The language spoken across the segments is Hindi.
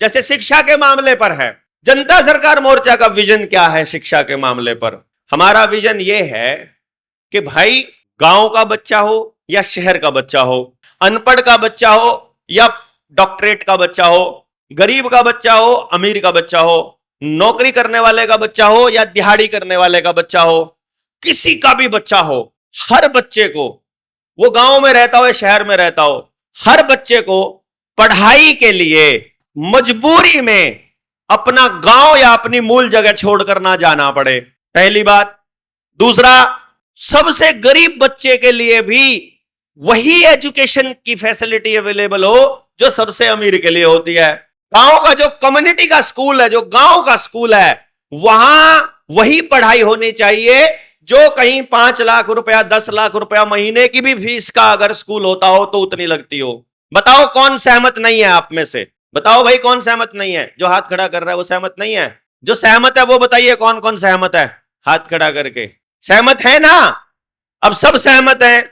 जैसे शिक्षा के मामले पर है। जनता सरकार मोर्चा का विजन क्या है शिक्षा के मामले पर? हमारा विजन यह है कि भाई गांव का बच्चा हो या शहर का बच्चा हो, अनपढ़ का बच्चा हो या डॉक्टरेट का बच्चा हो, गरीब का बच्चा हो, अमीर का बच्चा हो, नौकरी करने वाले का बच्चा हो या दिहाड़ी करने वाले का बच्चा हो, किसी का भी बच्चा हो, हर बच्चे को, वो गांव में रहता हो या शहर में रहता हो, हर बच्चे को पढ़ाई के लिए मजबूरी में अपना गांव या अपनी मूल जगह छोड़कर ना जाना पड़े, पहली बात। दूसरा, सबसे गरीब बच्चे के लिए भी वही एजुकेशन की फैसिलिटी अवेलेबल हो जो सबसे अमीर के लिए होती है। गांव का जो कम्युनिटी का स्कूल है, जो गांव का स्कूल है, वहां वही पढ़ाई होनी चाहिए जो कहीं 5 लाख रुपया 10 लाख रुपया महीने की भी फीस का अगर स्कूल होता हो तो उतनी लगती हो। बताओ कौन सहमत नहीं है आप में से? बताओ भाई कौन सहमत नहीं है? जो हाथ खड़ा कर रहा है वो सहमत नहीं है? जो सहमत है वो बताइए कौन कौन सहमत है, हाथ खड़ा करके। सहमत है ना? अब सब सहमत हैं।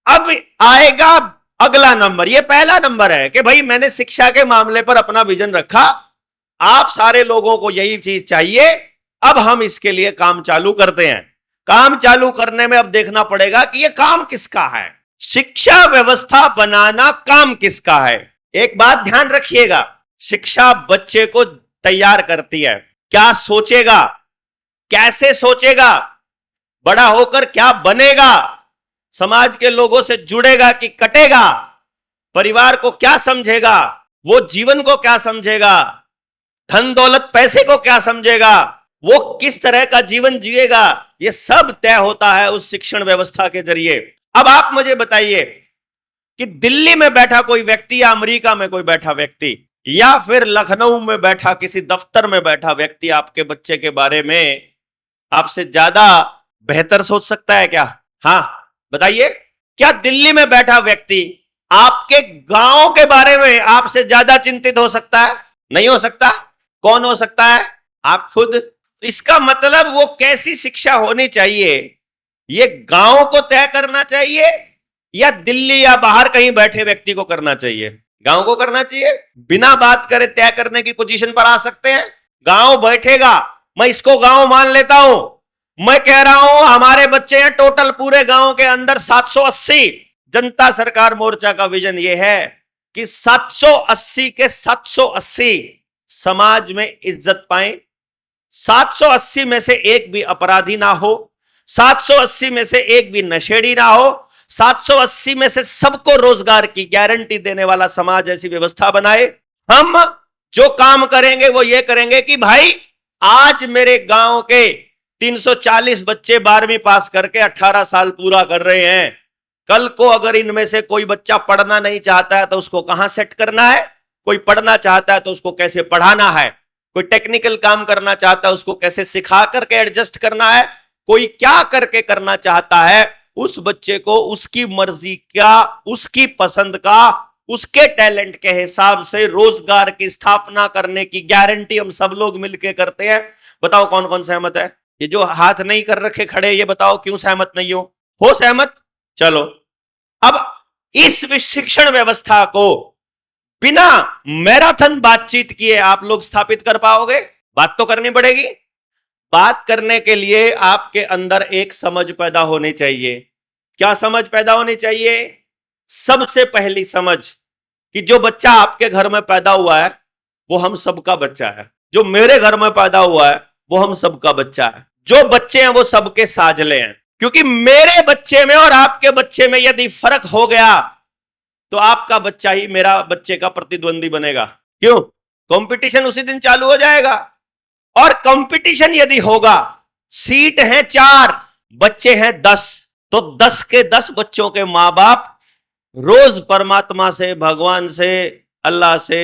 अब आएगा अगला नंबर, ये पहला नंबर है कि भाई मैंने शिक्षा के मामले पर अपना विजन रखा, आप सारे लोगों को यही चीज चाहिए, अब हम इसके लिए काम चालू करते हैं। काम चालू करने में अब देखना पड़ेगा कि ये काम किसका है, शिक्षा व्यवस्था बनाना काम किसका है। एक बात ध्यान रखिएगा, शिक्षा बच्चे को तैयार करती है, क्या सोचेगा, कैसे सोचेगा, बड़ा होकर क्या बनेगा, समाज के लोगों से जुड़ेगा कि कटेगा, परिवार को क्या समझेगा, वो जीवन को क्या समझेगा, धन दौलत पैसे को क्या समझेगा, वो किस तरह का जीवन जिएगा, ये सब तय होता है उस शिक्षण व्यवस्था के जरिए। अब आप मुझे बताइए कि दिल्ली में बैठा कोई व्यक्ति या अमेरिका में कोई बैठा व्यक्ति या फिर लखनऊ में बैठा किसी दफ्तर में बैठा व्यक्ति आपके बच्चे के बारे में आपसे ज्यादा बेहतर सोच सकता है क्या? हाँ बताइए, क्या दिल्ली में बैठा व्यक्ति आपके गांव के बारे में आपसे ज्यादा चिंतित हो सकता है? नहीं हो सकता। कौन हो सकता है? आप खुद। इसका मतलब वो कैसी शिक्षा होनी चाहिए ये गांव को तय करना चाहिए या दिल्ली या बाहर कहीं बैठे व्यक्ति को करना चाहिए? गांव को करना चाहिए। बिना बात करे तय करने की पोजीशन पर आ सकते हैं। गांव बैठेगा, मैं इसको गांव मान लेता हूं, मैं कह रहा हूं हमारे बच्चे हैं टोटल पूरे गांव के अंदर 780। जनता सरकार मोर्चा का विजन यह है कि 780 के 780 समाज में इज्जत पाएं, 780 में से एक भी अपराधी ना हो, 780 में से एक भी नशेड़ी ना हो, 780 में से सबको रोजगार की गारंटी देने वाला समाज ऐसी व्यवस्था बनाए। हम जो काम करेंगे वो ये करेंगे कि भाई आज मेरे गांव के 340 बच्चे 12वीं पास करके 18 साल पूरा कर रहे हैं, कल को अगर इनमें से कोई बच्चा पढ़ना नहीं चाहता है तो उसको कहां सेट करना है, कोई पढ़ना चाहता है तो उसको कैसे पढ़ाना है, कोई टेक्निकल काम करना चाहता है उसको कैसे सिखा करके एडजस्ट करना है, कोई क्या करके करना चाहता है उस बच्चे को उसकी मर्जी का, उसकी पसंद का, उसके टैलेंट के हिसाब से रोजगार की स्थापना करने की गारंटी हम सब लोग मिलकर करते हैं। बताओ कौन कौन सहमत है? ये जो हाथ नहीं कर रखे खड़े, ये बताओ क्यों सहमत नहीं हो सहमत? चलो, अब इस शिक्षण व्यवस्था को बिना मैराथन बातचीत किए आप लोग स्थापित कर पाओगे? बात तो करनी पड़ेगी। बात करने के लिए आपके अंदर एक समझ पैदा होनी चाहिए। क्या समझ पैदा होनी चाहिए? सबसे पहली समझ कि जो बच्चा आपके घर में पैदा हुआ है वो हम सबका बच्चा है, जो मेरे घर में पैदा हुआ है वो हम सबका बच्चा है, जो बच्चे हैं वो सबके साझले हैं। क्योंकि मेरे बच्चे में और आपके बच्चे में यदि फर्क हो गया तो आपका बच्चा ही मेरा बच्चे का प्रतिद्वंदी बनेगा। क्यों? कंपटीशन उसी दिन चालू हो जाएगा। और कंपटीशन यदि होगा, सीट है 4, बच्चे हैं 10, तो 10 के 10 बच्चों के मां बाप रोज परमात्मा से, भगवान से, अल्लाह से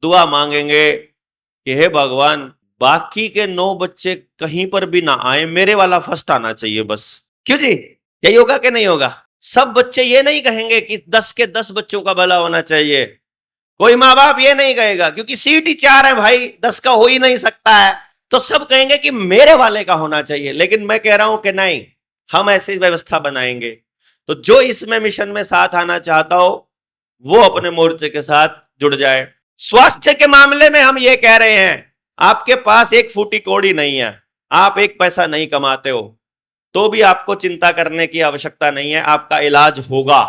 दुआ मांगेंगे कि हे भगवान बाकी के 9 बच्चे कहीं पर भी ना आए, मेरे वाला फर्स्ट आना चाहिए बस। क्यों जी? यही होगा कि नहीं होगा? सब बच्चे ये नहीं कहेंगे कि 10 के 10 बच्चों का भला होना चाहिए। कोई माँ बाप ये नहीं कहेगा क्योंकि सीट ही 4 है भाई, 10 का हो ही नहीं सकता है, तो सब कहेंगे कि मेरे वाले का होना चाहिए। लेकिन मैं कह रहा हूं कि नहीं, हम ऐसी व्यवस्था बनाएंगे। तो जो इसमें मिशन में साथ आना चाहता हो वो अपने मोर्चे के साथ जुड़ जाए। स्वास्थ्य के मामले में हम ये कह रहे हैं, आपके पास एक फूटी कौड़ी नहीं है, आप एक पैसा नहीं कमाते हो, तो भी आपको चिंता करने की आवश्यकता नहीं है, आपका इलाज होगा,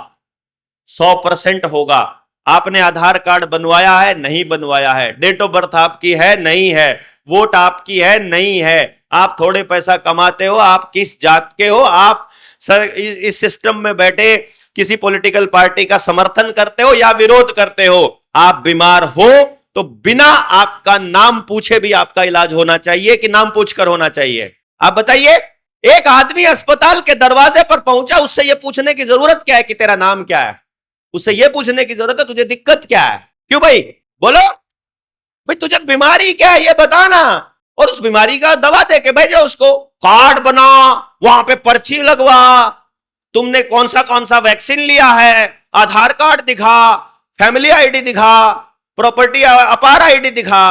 100% होगा। आपने आधार कार्ड बनवाया है, नहीं बनवाया है, डेट ऑफ बर्थ आपकी है, नहीं है, वोट आपकी है, नहीं है, आप थोड़े पैसा कमाते हो, आप किस जात के हो, आप सर इस सिस्टम में बैठे किसी पॉलिटिकल पार्टी का समर्थन करते हो या विरोध करते हो, आप बीमार हो तो बिना आपका नाम पूछे भी आपका इलाज होना चाहिए कि नाम पूछकर होना चाहिए? आप बताइए, एक आदमी अस्पताल के दरवाजे पर पहुंचा, उससे यह पूछने की जरूरत क्या है कि तेरा नाम क्या है? उससे यह पूछने की जरूरत है तुझे दिक्कत क्या है? क्यों भाई? बोलो भाई, तुझे बीमारी क्या है ये बताना, और उस बीमारी का दवा दे के भेजो उसको। कार्ड बना, वहां पे पर्ची लगवा, तुमने कौन सा वैक्सीन लिया है, आधार कार्ड दिखा, फैमिली आईडी दिखा, प्रॉपर्टी अपार आईडी दिखा,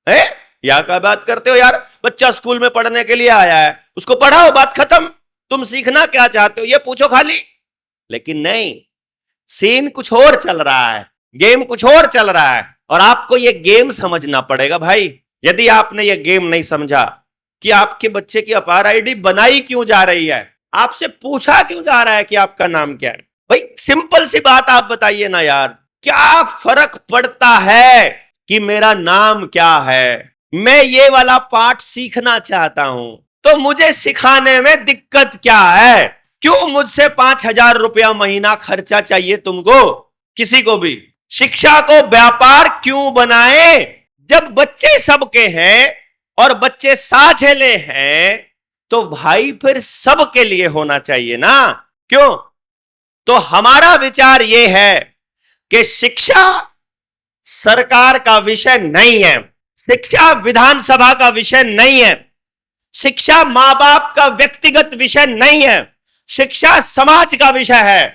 है या क्या बात करते हो यार? बच्चा स्कूल में पढ़ने के लिए आया है, उसको पढ़ाओ, बात खत्म। तुम सीखना क्या चाहते हो ये पूछो खाली। लेकिन नहीं, सीन कुछ और चल रहा है, गेम कुछ और चल रहा है, और आपको ये गेम समझना पड़ेगा भाई। यदि आपने ये गेम नहीं समझा कि आपके बच्चे की अपार आईडी बनाई क्यों जा रही है, आपसे पूछा क्यों जा रहा है कि आपका नाम क्या है, भाई सिंपल सी बात आप बताइए ना यार, क्या फर्क पड़ता है कि मेरा नाम क्या है? मैं ये वाला पाठ सीखना चाहता हूं, तो मुझे सिखाने में दिक्कत क्या है? क्यों मुझसे 5,000 रुपया महीना खर्चा चाहिए तुमको? किसी को भी शिक्षा को व्यापार क्यों बनाए? जब बच्चे सबके हैं और बच्चे साझेले हैं, तो भाई फिर सबके लिए होना चाहिए ना। क्यों? तो हमारा विचार यह है कि शिक्षा सरकार का विषय नहीं है, शिक्षा विधानसभा का विषय नहीं है, शिक्षा मां बाप का व्यक्तिगत विषय नहीं है, शिक्षा समाज का विषय है।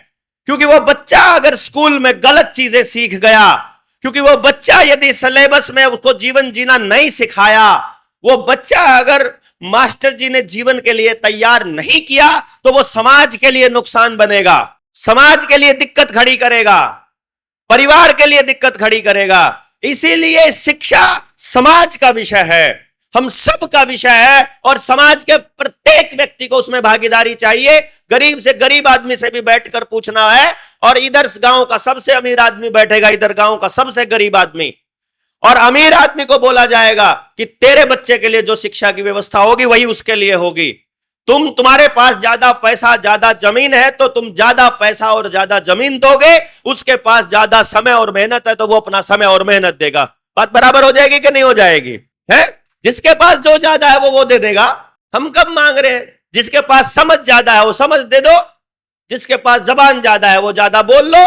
क्योंकि वो बच्चा अगर स्कूल में गलत चीजें सीख गया, क्योंकि वो बच्चा यदि सिलेबस में उसको जीवन जीना नहीं सिखाया, वो बच्चा अगर मास्टर जी ने जीवन के लिए तैयार नहीं किया, तो वो समाज के लिए नुकसान बनेगा, समाज के लिए दिक्कत खड़ी करेगा, परिवार के लिए दिक्कत खड़ी करेगा। इसीलिए शिक्षा समाज का विषय है, हम सब का विषय है, और समाज के प्रत्येक व्यक्ति को उसमें भागीदारी चाहिए। गरीब से गरीब आदमी से भी बैठकर पूछना है, और इधर गांव का सबसे अमीर आदमी बैठेगा, इधर गांव का सबसे गरीब आदमी, और अमीर आदमी को बोला जाएगा कि तेरे बच्चे के लिए जो शिक्षा की व्यवस्था होगी वही उसके लिए होगी। तुम्हारे पास ज्यादा पैसा ज्यादा जमीन है तो तुम ज्यादा पैसा और ज्यादा जमीन दोगे, उसके पास ज्यादा समय और मेहनत है तो वो अपना समय और मेहनत देगा। बात बराबर हो जाएगी कि नहीं हो जाएगी? है, जिसके पास जो ज्यादा है वो दे देगा। हम कब मांग रहे हैं? जिसके पास समझ ज्यादा है वो समझ दे दो, जिसके पास जबान ज्यादा है वो ज्यादा बोल लो,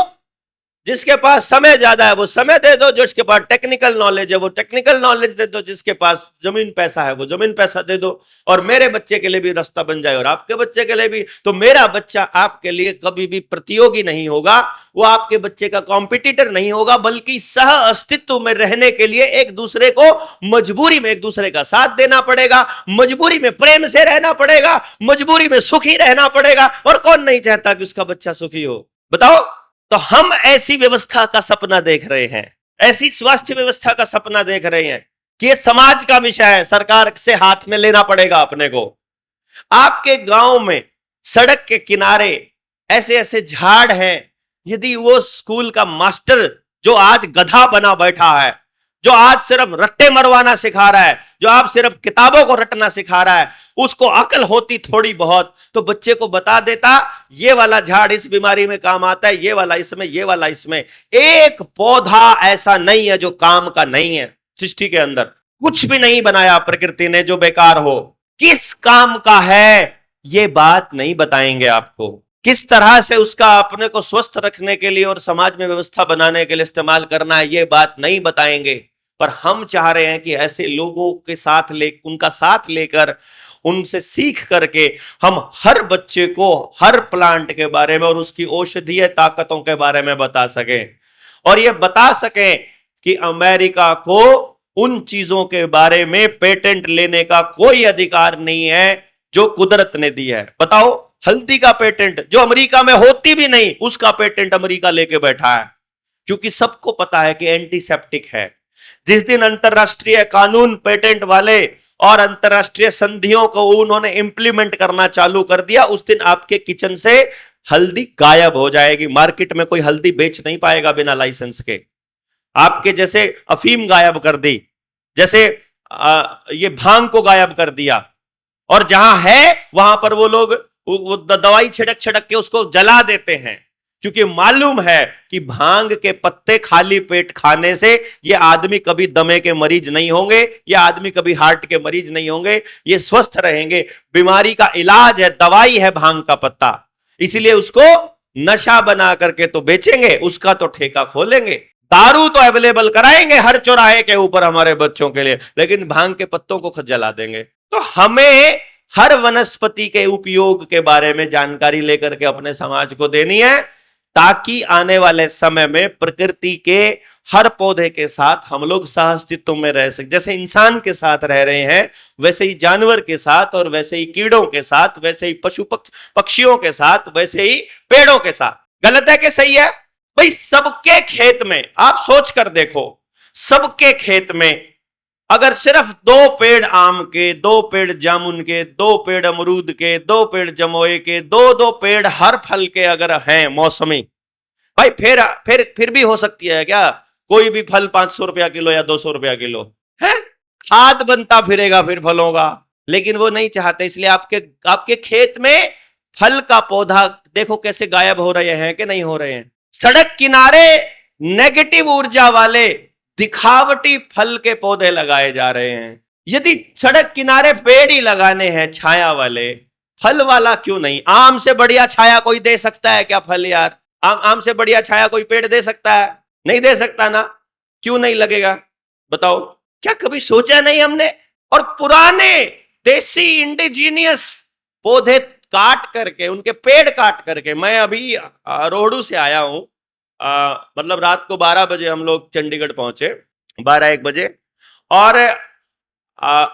जिसके पास समय ज्यादा है वो समय दे दो, जिसके पास टेक्निकल नॉलेज है वो टेक्निकल नॉलेज दे दो, जिसके पास जमीन पैसा है वो जमीन पैसा दे दो। और मेरे बच्चे के लिए भी रास्ता बन जाए और आपके बच्चे के लिए भी। तो मेरा बच्चा आपके लिए कभी भी प्रतियोगी नहीं होगा, वो आपके बच्चे का कॉम्पिटिटर नहीं होगा, बल्कि सह अस्तित्व में रहने के लिए एक दूसरे को मजबूरी में एक दूसरे का साथ देना पड़ेगा, मजबूरी में प्रेम से रहना पड़ेगा, मजबूरी में सुखी रहना पड़ेगा। और कौन नहीं चाहता कि उसका बच्चा सुखी हो? बताओ। तो हम ऐसी व्यवस्था का सपना देख रहे हैं, ऐसी स्वास्थ्य व्यवस्था का सपना देख रहे हैं कि ये समाज का विषय है, सरकार से हाथ में लेना पड़ेगा अपने को। आपके गांव में सड़क के किनारे ऐसे ऐसे झाड़ हैं, यदि वो स्कूल का मास्टर जो आज गधा बना बैठा है, जो आज सिर्फ रट्टे मरवाना सिखा रहा है, जो आप सिर्फ किताबों को रटना सिखा रहा है, उसको अकल होती थोड़ी बहुत तो बच्चे को बता देता ये वाला झाड़ इस बीमारी में काम आता है, ये वाला इसमें, ये वाला इसमें। एक पौधा ऐसा नहीं है जो काम का नहीं है। सृष्टि के अंदर कुछ भी नहीं बनाया प्रकृति ने जो बेकार हो। किस काम का है ये बात नहीं बताएंगे आपको। किस तरह से उसका अपने को स्वस्थ रखने के लिए और समाज में व्यवस्था बनाने के लिए इस्तेमाल करना है ये बात नहीं बताएंगे। पर हम चाह रहे हैं कि ऐसे लोगों के साथ उनका साथ लेकर, उनसे सीख करके हम हर बच्चे को हर प्लांट के बारे में और उसकी औषधीय ताकतों के बारे में बता सकें, और ये बता सकें कि अमेरिका को उन चीजों के बारे में पेटेंट लेने का कोई अधिकार नहीं है जो कुदरत ने दी है। बताओ, हल्दी का पेटेंट जो अमेरिका में होती भी नहीं, उसका पेटेंट अमेरिका लेके बैठा है, क्योंकि सबको पता है कि एंटीसेप्टिक है। जिस दिन अंतरराष्ट्रीय कानून पेटेंट वाले और अंतरराष्ट्रीय संधियों को उन्होंने इंप्लीमेंट करना चालू कर दिया, उस दिन आपके किचन से हल्दी गायब हो जाएगी। मार्केट में कोई हल्दी बेच नहीं पाएगा बिना लाइसेंस के। आपके जैसे अफीम गायब कर दी, जैसे ये भांग को गायब कर दिया, और जहां है वहां पर वो लोग वो दवाई छिड़क छिड़क के उसको जला देते हैं, क्योंकि मालूम है कि भांग के पत्ते खाली पेट खाने से ये आदमी कभी दमे के मरीज नहीं होंगे, ये आदमी कभी हार्ट के मरीज नहीं होंगे, ये स्वस्थ रहेंगे। बीमारी का इलाज है, दवाई है भांग का पत्ता, इसीलिए उसको नशा बना करके तो बेचेंगे, उसका तो ठेका खोलेंगे। दारू तो अवेलेबल कराएंगे हर चौराहे के ऊपर हमारे बच्चों के लिए, लेकिन भांग के पत्तों को जला देंगे। तो हमें हर वनस्पति के उपयोग के बारे में जानकारी लेकर के अपने समाज को देनी है, ताकि आने वाले समय में प्रकृति के हर पौधे के साथ हम लोग सहअस्तित्व में रह सके। जैसे इंसान के साथ रह रहे हैं, वैसे ही जानवर के साथ, और वैसे ही कीड़ों के साथ, वैसे ही पशु पक्षियों के साथ, वैसे ही पेड़ों के साथ। गलत है कि सही है? भाई सबके खेत में आप सोच कर देखो, सबके खेत में अगर सिर्फ 2 पेड़ आम के, 2 पेड़ जामुन के, 2 पेड़ अमरूद के, 2 पेड़ जमोए के, 2 फल हर फल के अगर हैं मौसमी, भाई फिर भी हो सकती है क्या कोई भी फल 500 रुपया किलो या 200 रुपया किलो है? खाद बनता फिरेगा फिर फलों का, लेकिन वो नहीं चाहते। इसलिए आपके खेत में फल का पौधा देखो कैसे गायब हो रहे हैं कि नहीं हो रहे हैं। सड़क किनारे नेगेटिव ऊर्जा वाले दिखावटी फल के पौधे लगाए जा रहे हैं। यदि सड़क किनारे पेड़ ही लगाने हैं छाया वाले, फल वाला क्यों नहीं? आम से बढ़िया छाया कोई दे सकता है क्या फल यार? आम से बढ़िया छाया कोई पेड़ दे सकता है? नहीं दे सकता ना। क्यों नहीं लगेगा बताओ? क्या कभी सोचा नहीं हमने? और पुराने देसी इंडिजीनियस पौधे काट करके, उनके पेड़ काट करके, मैं अभी रोहडू से आया हूं, मतलब रात को 12 बजे हम लोग चंडीगढ़ पहुंचे, 12-1 बजे, और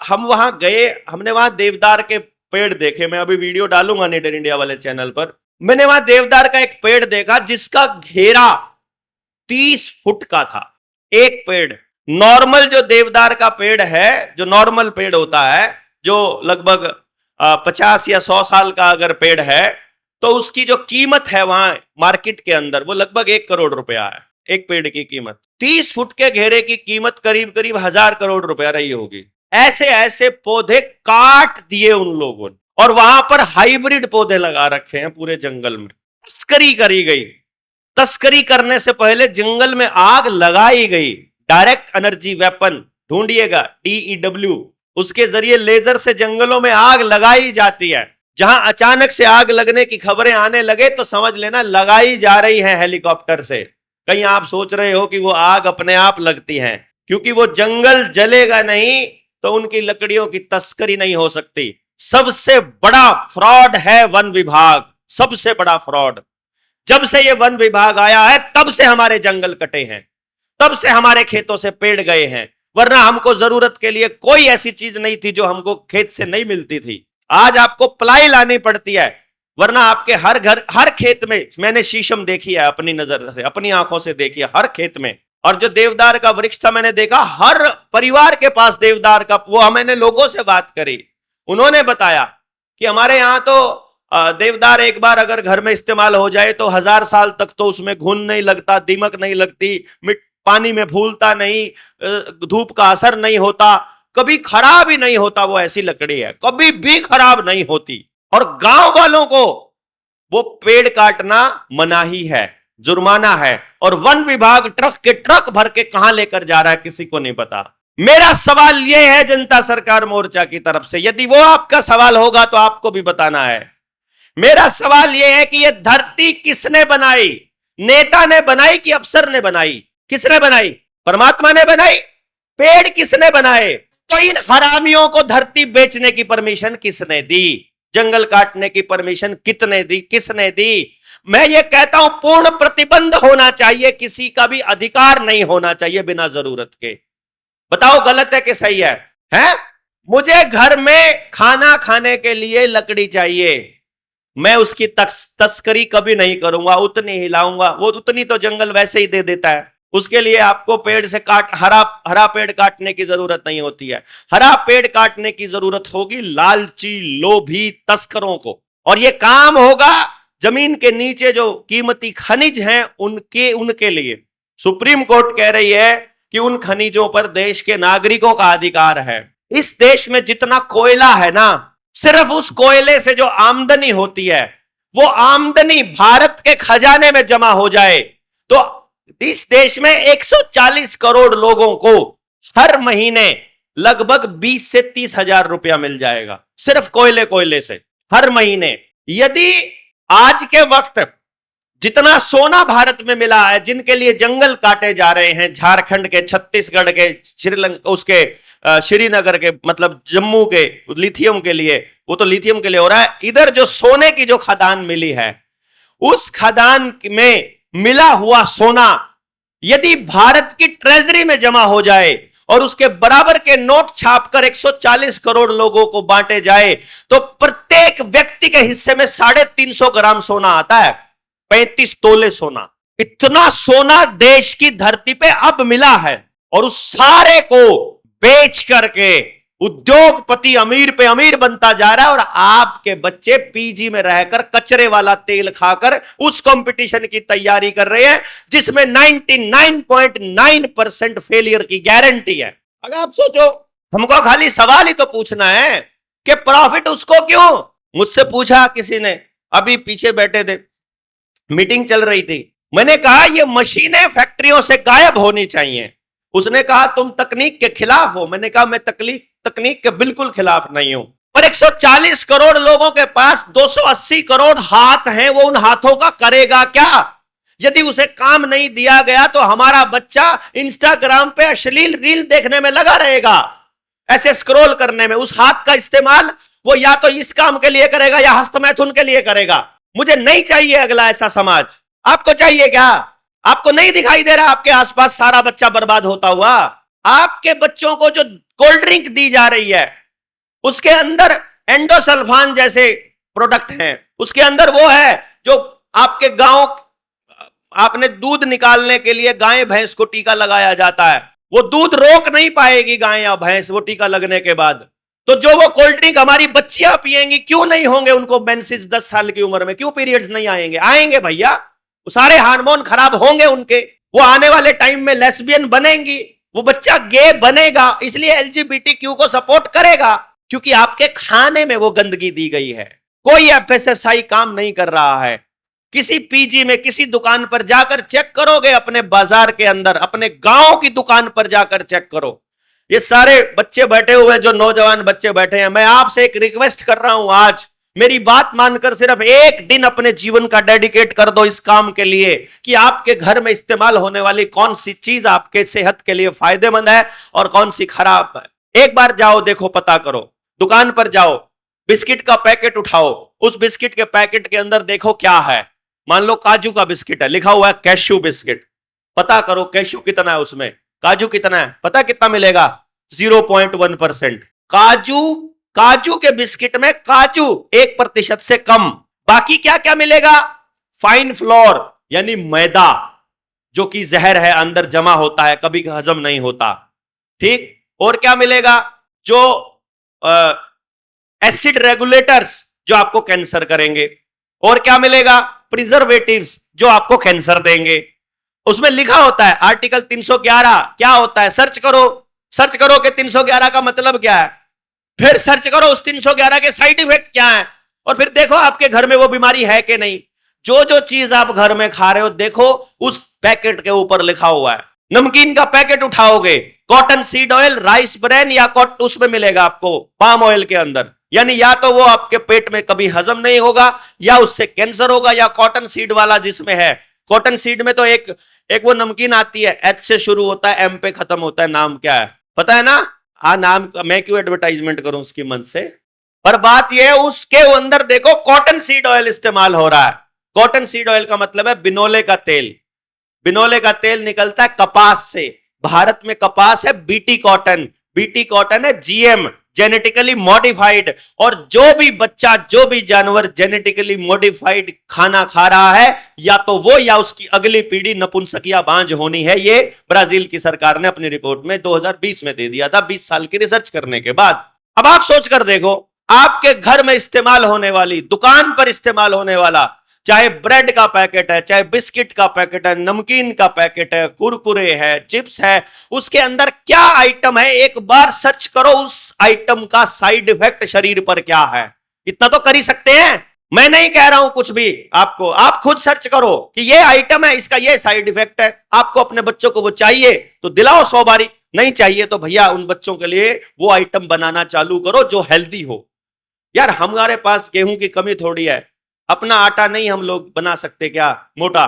हम वहां गए, हमने वहां देवदार के पेड़ देखे। मैं अभी वीडियो डालूंगा नीडर इंडिया वाले चैनल पर। मैंने वहां देवदार का एक पेड़ देखा जिसका घेरा 30 फुट का था। एक पेड़, नॉर्मल जो देवदार का पेड़ है, जो नॉर्मल पेड़ होता है, जो लगभग 50 या 100 साल का अगर पेड़ है, तो उसकी जो कीमत है वहां मार्केट के अंदर, वो लगभग 1 करोड़ रुपया है। एक पेड़ की कीमत 30 फुट के घेरे की कीमत करीब करीब 1000 करोड़ रुपया रही होगी। ऐसे ऐसे पौधे काट दिए उन लोगों ने, और वहां पर हाइब्रिड पौधे लगा रखे हैं पूरे जंगल में। तस्करी करी गई। तस्करी करने से पहले जंगल में आग लगाई गई। डायरेक्ट एनर्जी वेपन ढूंढिएगा, DEW, उसके जरिए लेजर से जंगलों में आग लगाई जाती है। जहां अचानक से आग लगने की खबरें आने लगे तो समझ लेना लगाई जा रही है हेलीकॉप्टर से। कहीं आप सोच रहे हो कि वो आग अपने आप लगती है, क्योंकि वो जंगल जलेगा नहीं तो उनकी लकड़ियों की तस्करी नहीं हो सकती। सबसे बड़ा फ्रॉड है वन विभाग, सबसे बड़ा फ्रॉड। जब से ये वन विभाग आया है तब से हमारे जंगल कटे हैं, तब से हमारे खेतों से पेड़ गए हैं, वरना हमको जरूरत के लिए कोई ऐसी चीज नहीं थी जो हमको खेत से नहीं मिलती थी। आज आपको प्लाई लानी पड़ती है, वरना आपके हर घर हर खेत में, मैंने शीशम देखी है अपनी नजर से, अपनी आंखों से देखी है हर खेत में। और जो देवदार का वृक्ष था मैंने देखा हर परिवार के पास देवदार का, वो मैंने लोगों से बात करी, उन्होंने बताया कि हमारे यहां तो देवदार एक बार अगर घर में इस्तेमाल हो जाए तो 1000 साल तक तो उसमें घुन नहीं लगता, दीमक नहीं लगती, पानी में फूलता नहीं, धूप का असर नहीं होता, कभी खराब ही नहीं होता। वो ऐसी लकड़ी है, कभी भी खराब नहीं होती। और गांव वालों को वो पेड़ काटना मनाही है, जुर्माना है, और वन विभाग ट्रक के ट्रक भर के कहां लेकर जा रहा है किसी को नहीं पता। मेरा सवाल यह है जनता सरकार मोर्चा की तरफ से, यदि वो आपका सवाल होगा तो आपको भी बताना है। मेरा सवाल यह है कि यह धरती किसने बनाई? नेता ने बनाई कि अफसर ने बनाई? किसने बनाई? परमात्मा ने बनाई? पेड़ किसने बनाए? तो इन हरामियों को धरती बेचने की परमिशन किसने दी? जंगल काटने की परमिशन कितने दी? किसने दी? मैं ये कहता हूं पूर्ण प्रतिबंध होना चाहिए, किसी का भी अधिकार नहीं होना चाहिए बिना जरूरत के। बताओ गलत है कि सही है? हैं? मुझे घर में खाना खाने के लिए लकड़ी चाहिए, मैं उसकी तस्करी कभी नहीं करूंगा, उतनी ही लाऊंगा। वो उतनी तो जंगल वैसे ही दे देता है। उसके लिए आपको पेड़ से हरा पेड़ काटने की जरूरत नहीं होती है। हरा पेड़ काटने की जरूरत होगी लालची लोभी तस्करों को। और ये काम होगा जमीन के नीचे जो कीमती खनिज हैं उनके लिए। सुप्रीम कोर्ट कह रही है कि उन खनिजों पर देश के नागरिकों का अधिकार है। इस देश में जितना कोयला है ना, सिर्फ उस कोयले से जो आमदनी होती है वो आमदनी भारत के खजाने में जमा हो जाए तो इस देश में 140 करोड़ लोगों को हर महीने लगभग 20 से 30 हजार रुपया मिल जाएगा, सिर्फ कोयले से हर महीने। यदि आज के वक्त जितना सोना भारत में मिला है, जिनके लिए जंगल काटे जा रहे हैं, झारखंड के, छत्तीसगढ़ के, श्रीलंका, उसके श्रीनगर के, मतलब जम्मू के, लिथियम के लिए, वो तो लिथियम के लिए हो रहा है। इधर जो सोने की जो खदान मिली है, उस खदान में मिला हुआ सोना यदि भारत की ट्रेजरी में जमा हो जाए और उसके बराबर के नोट छापकर 140 करोड़ लोगों को बांटे जाए तो प्रत्येक व्यक्ति के हिस्से में 350 ग्राम सोना आता है, 35 तोले सोना। इतना सोना देश की धरती पे अब मिला है और उस सारे को बेच करके उद्योगपति अमीर पे अमीर बनता जा रहा है और आपके बच्चे पीजी में रहकर कचरे वाला तेल खाकर उस कंपटीशन की तैयारी कर रहे हैं जिसमें 99.9% फेलियर की गारंटी है। अगर आप सोचो, हमको खाली सवाल ही तो पूछना है कि प्रॉफिट उसको क्यों। मुझसे पूछा किसी ने, अभी पीछे बैठे थे, मीटिंग चल रही थी, मैंने कहा ये मशीनें फैक्ट्रियों से गायब होनी चाहिए। उसने कहा तुम तकनीक के खिलाफ हो। मैंने कहा मैं तकनीक के बिल्कुल खिलाफ नहीं हूं, पर 140 करोड़ लोगों के पास 280 करोड़ हाथ हैं, वो उन हाथों का करेगा क्या? यदि उसे काम नहीं दिया गया तो हमारा बच्चा इंस्टाग्राम पे अश्लील रील देखने में लगा रहेगा, ऐसे स्क्रॉल करने में। उस हाथ का इस्तेमाल वो या तो इस काम के लिए करेगा या हस्तमैथुन के लिए करेगा। मुझे नहीं चाहिए अगला ऐसा समाज। आपको चाहिए क्या? आपको नहीं दिखाई दे रहा आपके आसपास सारा बच्चा बर्बाद होता हुआ? आपके बच्चों को जो कोल्ड ड्रिंक दी जा रही है उसके अंदर एंडोसल्फान जैसे प्रोडक्ट हैं, उसके अंदर वो है जो आपके गांव, आपने दूध निकालने के लिए गाय भैंस को टीका लगाया जाता है, वो दूध रोक नहीं पाएगी गाय या भैंस वो टीका लगने के बाद। तो जो वो कोल्ड ड्रिंक हमारी बच्चियां पिएंगी, क्यों नहीं होंगे उनको मेंसेस 10 साल की उम्र में? क्यों पीरियड्स नहीं आएंगे? आएंगे भैया, वो सारे हार्मोन खराब होंगे उनके, वो आने वाले टाइम में लेस्बियन बनेंगी, वो बच्चा गे बनेगा। इसलिए एलजीबीटीक्यू को सपोर्ट करेगा क्योंकि आपके खाने में वो गंदगी दी गई है। कोई एफएसएसआई काम नहीं कर रहा है। किसी पीजी में, किसी दुकान पर जाकर चेक करोगे, अपने बाजार के अंदर, अपने गांव की दुकान पर जाकर चेक करो, ये सारे बच्चे बैठे हुए, जो नौजवान बच्चे बैठे हैं। मैं आपसे एक रिक्वेस्ट कर रहा हूं, आज मेरी बात मानकर सिर्फ एक दिन अपने जीवन का डेडिकेट कर दो इस काम के लिए कि आपके घर में इस्तेमाल होने वाली कौन सी चीज आपके सेहत के लिए फायदेमंद है और कौन सी खराब है। एक बार जाओ, देखो, पता करो। दुकान पर जाओ, बिस्किट का पैकेट उठाओ, उस बिस्किट के पैकेट के अंदर देखो क्या है। मान लो काजू का बिस्किट है, लिखा हुआ है कैश्यू बिस्किट। पता करो कैश्यू कितना है उसमें, काजू कितना है, पता कितना मिलेगा? 0.1%। काजू के बिस्किट में काजू 1% से कम। बाकी क्या क्या मिलेगा? फाइन फ्लोर यानी मैदा, जो कि जहर है, अंदर जमा होता है, कभी हजम नहीं होता। ठीक। और क्या मिलेगा? जो एसिड रेगुलेटर्स, जो आपको कैंसर करेंगे। और क्या मिलेगा? प्रिजर्वेटिव्स, जो आपको कैंसर देंगे। उसमें लिखा होता है आर्टिकल 311 क्या होता है, सर्च करो कि 311 का मतलब क्या है, फिर सर्च करो उस 311 के साइड इफेक्ट क्या है, और फिर देखो आपके घर में वो बीमारी है कि नहीं। जो जो चीज आप घर में खा रहे हो, देखो उस पैकेट के ऊपर लिखा हुआ है। नमकीन का पैकेट उठाओगे, cotton seed oil, rice bran या उसमें मिलेगा आपको पाम ऑयल के अंदर, यानी या तो वो आपके पेट में कभी हजम नहीं होगा या उससे कैंसर होगा, या कॉटन सीड वाला जिसमें है। कॉटन सीड में तो एक वो नमकीन आती है, एच से शुरू होता है, एम पे खत्म होता है, नाम क्या है पता है ना? नाम मैं क्यों एडवर्टाइजमेंट करूं उसकी मन से, पर बात यह है उसके अंदर देखो कॉटन सीड ऑयल इस्तेमाल हो रहा है। कॉटन सीड ऑयल का मतलब है बिनोले का तेल। बिनोले का तेल निकलता है कपास से। भारत में कपास है बीटी कॉटन है जीएम, जेनेटिकली मॉडिफाइड, और जो भी बच्चा, जो भी जानवर जेनेटिकली मॉडिफाइड खाना खा रहा है, या तो वो या उसकी अगली पीढ़ी नपुंसक या बांझ होनी है। ये ब्राजील की सरकार ने अपनी रिपोर्ट में 2020 में दे दिया था, 20 साल की रिसर्च करने के बाद। अब आप सोच कर देखो, आपके घर में इस्तेमाल होने वाली, दुकान पर इस्तेमाल होने वाला, चाहे ब्रेड का पैकेट है, चाहे बिस्किट का पैकेट है, नमकीन का पैकेट है, कुरकुरे है, चिप्स है, उसके अंदर क्या आइटम है, एक बार सर्च करो उस आइटम का साइड इफेक्ट शरीर पर क्या है। इतना तो कर ही सकते हैं। मैं नहीं कह रहा हूं कुछ भी आपको, आप खुद सर्च करो कि ये आइटम है, इसका ये साइड इफेक्ट है। आपको अपने बच्चों को वो चाहिए तो दिलाओ 100 बारी, नहीं चाहिए तो भैया उन बच्चों के लिए वो आइटम बनाना चालू करो जो हेल्दी हो। यार हमारे पास गेहूं की कमी थोड़ी है, अपना आटा नहीं हम लोग बना सकते क्या मोटा?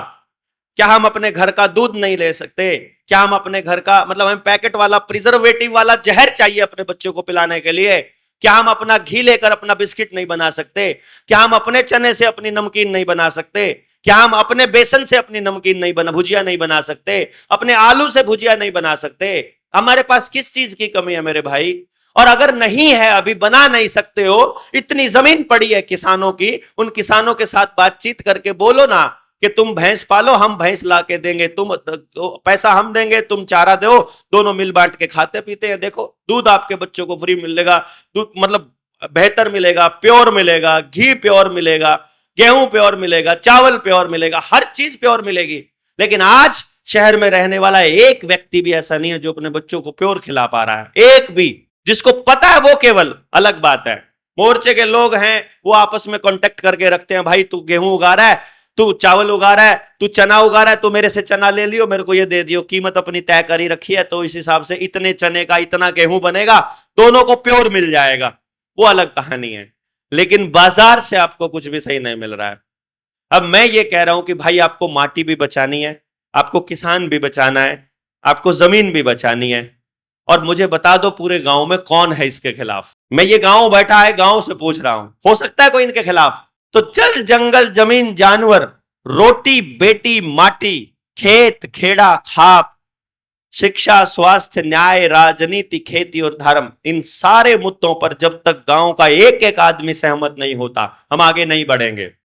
क्या हम अपने घर का दूध नहीं ले सकते? क्या हम अपने घर का, मतलब हम पैकेट वाला प्रिजर्वेटिव वाला जहर चाहिए अपने बच्चों को पिलाने के लिए? क्या हम अपना घी लेकर अपना बिस्किट नहीं बना सकते? क्या हम अपने चने से अपनी नमकीन नहीं बना सकते? क्या हम अपने बेसन से अपनी नमकीन नहीं बना, भुजिया नहीं बना सकते? अपने आलू से भुजिया नहीं बना सकते? हमारे पास किस चीज की कमी है मेरे भाई? और अगर नहीं है, अभी बना नहीं सकते हो, इतनी जमीन पड़ी है किसानों की, उन किसानों के साथ बातचीत करके बोलो ना कि तुम भैंस पालो, हम भैंस ला के देंगे, तुम पैसा हम देंगे, तुम चारा दो, दोनों मिल बांट के खाते पीते हैं। देखो दूध आपके बच्चों को फ्री मिलेगा, दूध मतलब बेहतर मिलेगा, प्योर मिलेगा, घी प्योर मिलेगा, गेहूं प्योर मिलेगा, चावल प्योर मिलेगा, हर चीज प्योर मिलेगी। लेकिन आज शहर में रहने वाला एक व्यक्ति भी ऐसा नहीं है जो अपने बच्चों को प्योर खिला पा रहा है, एक भी। जिसको पता है वो केवल अलग बात है। मोर्चे के लोग हैं वो आपस में कांटेक्ट करके रखते हैं, भाई तू गेहूं उगा रहा है, तू चावल उगा रहा है, तू चना उगा रहा है, तू मेरे से चना ले लियो, मेरे को ये दे दियो, कीमत अपनी तय करी रखी है तो इस हिसाब से इतने चने का इतना गेहूं बनेगा, दोनों को प्योर मिल जाएगा, वो अलग कहानी है। लेकिन बाजार से आपको कुछ भी सही नहीं मिल रहा है। अब मैं ये कह रहा हूं कि भाई आपको माटी भी बचानी है, आपको किसान भी बचाना है, आपको जमीन भी बचानी है, और मुझे बता दो पूरे गांव में कौन है इसके खिलाफ। मैं ये गांव बैठा है, गांव से पूछ रहा हूं, हो सकता है कोई इनके खिलाफ? तो जल जंगल जमीन जानवर, रोटी बेटी माटी, खेत खेड़ा खाप, शिक्षा स्वास्थ्य न्याय राजनीति खेती और धर्म, इन सारे मुद्दों पर जब तक गांव का एक एक आदमी सहमत नहीं होता हम आगे नहीं बढ़ेंगे।